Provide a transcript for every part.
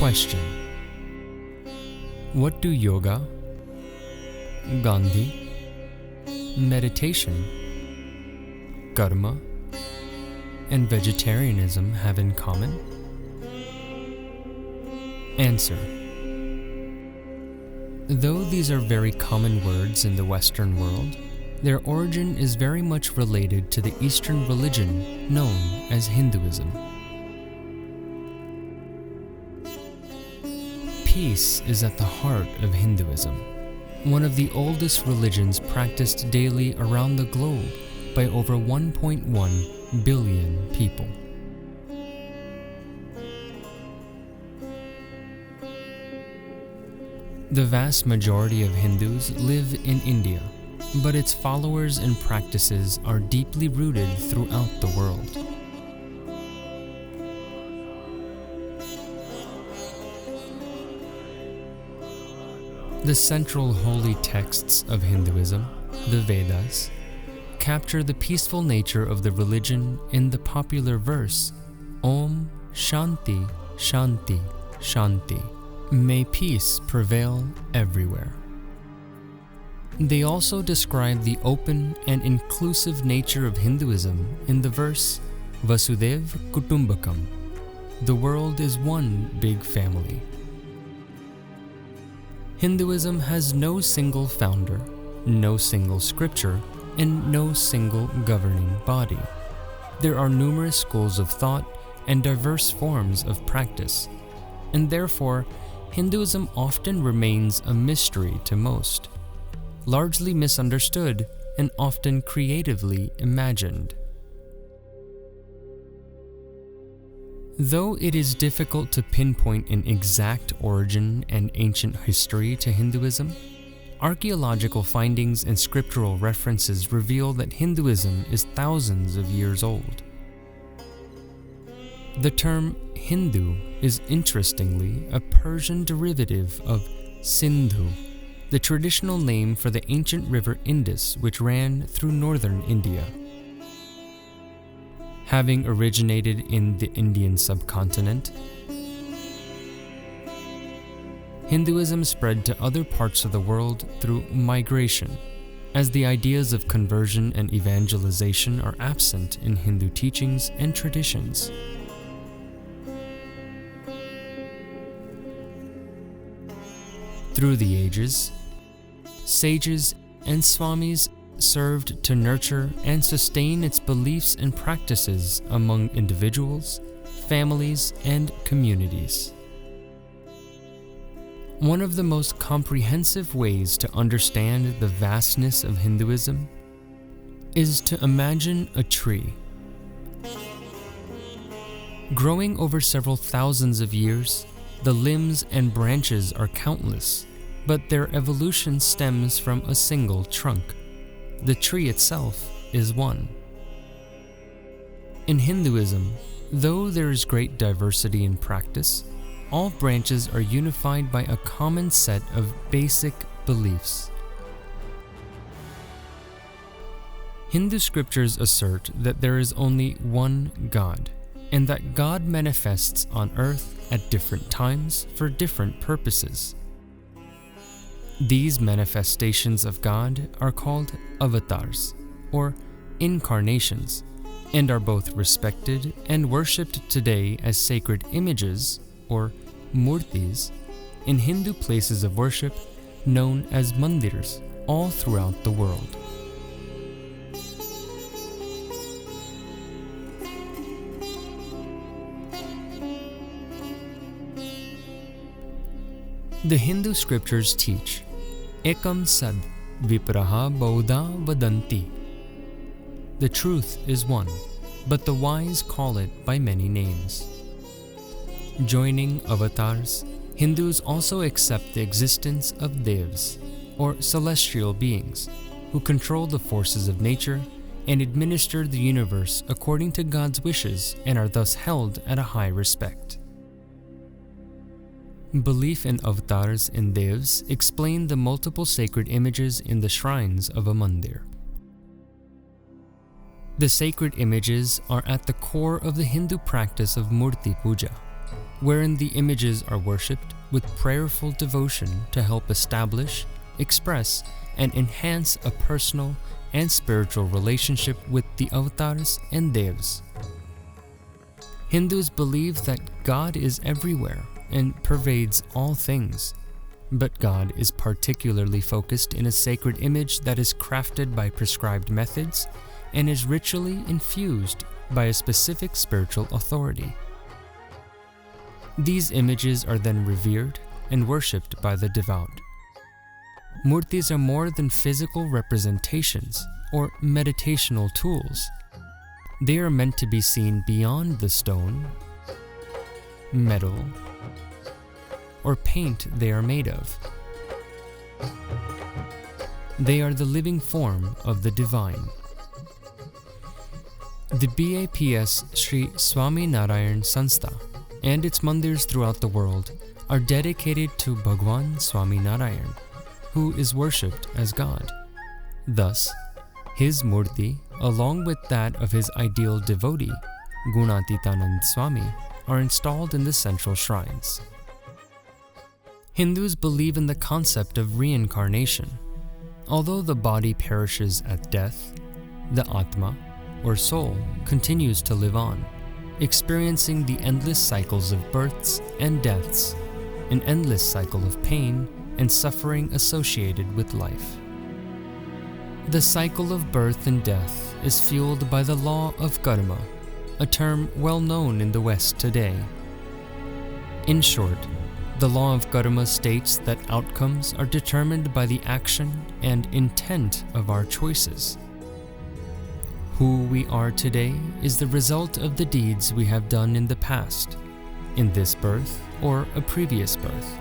Question: what do yoga, Gandhi, meditation, karma, and vegetarianism have in common? Answer: though these are very common words in the Western world, their origin is very much related to the Eastern religion known as Hinduism. Peace is at the heart of Hinduism, one of the oldest religions practiced daily around the globe by over 1.1 billion people. The vast majority of Hindus live in India, but its followers and practices are deeply rooted throughout the world. The central holy texts of Hinduism, the Vedas, capture the peaceful nature of the religion in the popular verse, Om Shanti Shanti Shanti. May peace prevail everywhere. They also describe the open and inclusive nature of Hinduism in the verse Vasudev Kutumbakam. The world is one big family. Hinduism has no single founder, no single scripture, and no single governing body. There are numerous schools of thought and diverse forms of practice, and therefore Hinduism often remains a mystery to most, largely misunderstood and often creatively imagined. Though it is difficult to pinpoint an exact origin and ancient history to Hinduism, archaeological findings and scriptural references reveal that Hinduism is thousands of years old. The term Hindu is interestingly a Persian derivative of Sindhu, the traditional name for the ancient river Indus which ran through northern India. Having originated in the Indian subcontinent, Hinduism spread to other parts of the world through migration, as the ideas of conversion and evangelization are absent in Hindu teachings and traditions. Through the ages, sages and swamis served to nurture and sustain its beliefs and practices among individuals, families, and communities. One of the most comprehensive ways to understand the vastness of Hinduism is to imagine a tree. Growing over several thousands of years, the limbs and branches are countless, but their evolution stems from a single trunk. The tree itself is one. In Hinduism, though there is great diversity in practice, all branches are unified by a common set of basic beliefs. Hindu scriptures assert that there is only one God, and that God manifests on earth at different times for different purposes. These manifestations of God are called avatars, or incarnations, and are both respected and worshipped today as sacred images, or murtis, in Hindu places of worship known as mandirs all throughout the world. The Hindu scriptures teach, Ekam Sad Vipraha Baudha Vadanti. The truth is one, but the wise call it by many names. Joining avatars, Hindus also accept the existence of devas, or celestial beings, who control the forces of nature and administer the universe according to God's wishes and are thus held at a high respect. Belief in avatars and devas explain the multiple sacred images in the shrines of a mandir. The sacred images are at the core of the Hindu practice of murti puja, wherein the images are worshipped with prayerful devotion to help establish, express, and enhance a personal and spiritual relationship with the avatars and devas. Hindus believe that God is everywhere and pervades all things, but God is particularly focused in a sacred image that is crafted by prescribed methods and is ritually infused by a specific spiritual authority. These images are then revered and worshipped by the devout. Murtis are more than physical representations or meditational tools. They are meant to be seen beyond the stone, metal, or paint they are made of. They are the living form of the divine. The BAPS Sri Swami Narayan Sanstha and its mandirs throughout the world are dedicated to Bhagwan Swami Narayan, who is worshipped as God. Thus, his murti, along with that of his ideal devotee, Gunatitanand Swami, are installed in the central shrines. Hindus believe in the concept of reincarnation. Although the body perishes at death, the Atma, or soul, continues to live on, experiencing the endless cycles of births and deaths, an endless cycle of pain and suffering associated with life. The cycle of birth and death is fueled by the law of karma, a term well known in the West today. In short, the law of karma states that outcomes are determined by the action and intent of our choices. Who we are today is the result of the deeds we have done in the past, in this birth or a previous birth.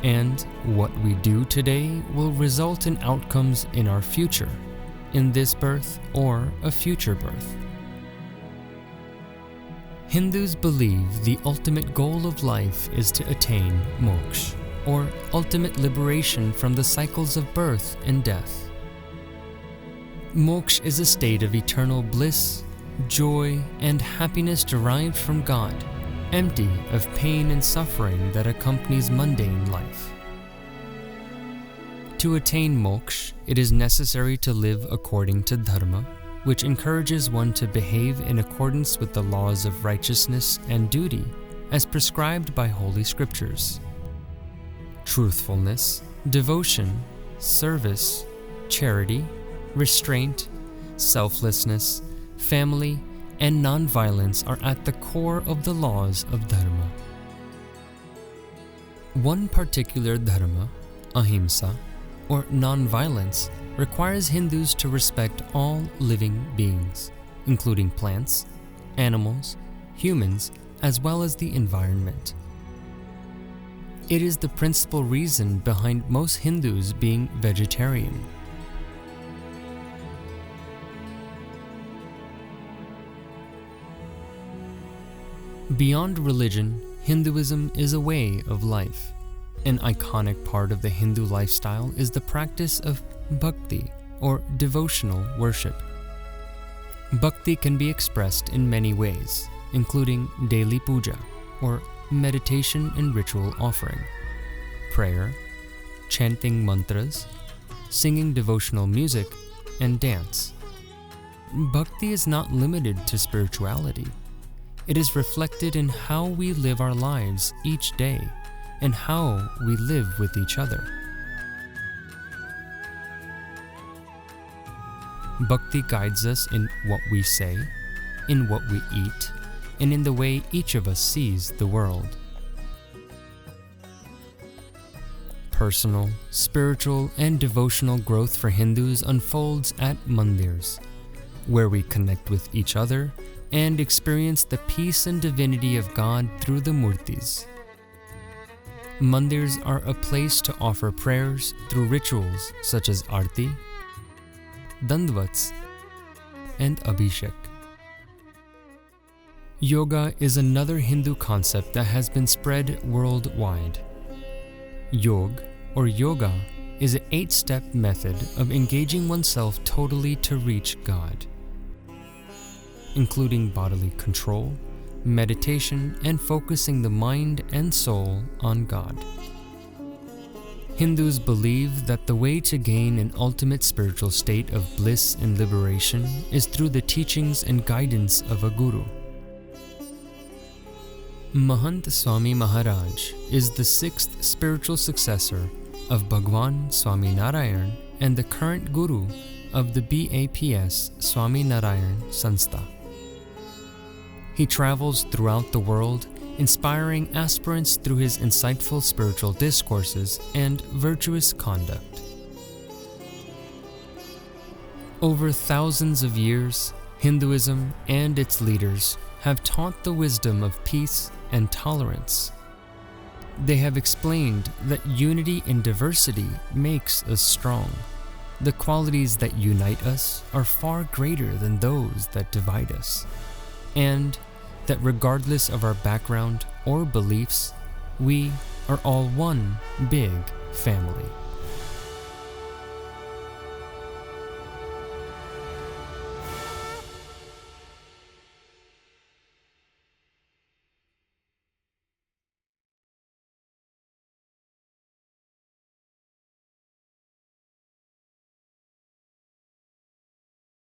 And what we do today will result in outcomes in our future, in this birth or a future birth. Hindus believe the ultimate goal of life is to attain moksha, or ultimate liberation from the cycles of birth and death. Moksha is a state of eternal bliss, joy, and happiness derived from God, empty of pain and suffering that accompanies mundane life. To attain moksha, it is necessary to live according to dharma, which encourages one to behave in accordance with the laws of righteousness and duty as prescribed by Holy Scriptures. Truthfulness, devotion, service, charity, restraint, selflessness, family, and non-violence are at the core of the laws of dharma. One particular dharma, ahimsa, or non-violence, requires Hindus to respect all living beings, including plants, animals, humans, as well as the environment. It is the principal reason behind most Hindus being vegetarian. Beyond religion, Hinduism is a way of life. An iconic part of the Hindu lifestyle is the practice of bhakti, or devotional worship. Bhakti can be expressed in many ways, including daily puja, or meditation and ritual offering, prayer, chanting mantras, singing devotional music, and dance. Bhakti is not limited to spirituality. It is reflected in how we live our lives each day and how we live with each other. Bhakti guides us in what we say, in what we eat, and in the way each of us sees the world. Personal, spiritual, and devotional growth for Hindus unfolds at mandirs, where we connect with each other and experience the peace and divinity of God through the murtis. Mandirs are a place to offer prayers through rituals such as arti, dandavats, and abhishek. Yoga is another Hindu concept that has been spread worldwide. Yog, or yoga, is an 8-step method of engaging oneself totally to reach God, including bodily control, meditation, and focusing the mind and soul on God. Hindus believe that the way to gain an ultimate spiritual state of bliss and liberation is through the teachings and guidance of a guru. Mahant Swami Maharaj is the sixth spiritual successor of Bhagwan Swami Narayan and the current guru of the BAPS Swami Narayan Sanstha. He travels throughout the world, inspiring aspirants through his insightful spiritual discourses and virtuous conduct. Over thousands of years, Hinduism and its leaders have taught the wisdom of peace and tolerance. They have explained that unity in diversity makes us strong. The qualities that unite us are far greater than those that divide us, and that regardless of our background or beliefs, we are all one big family.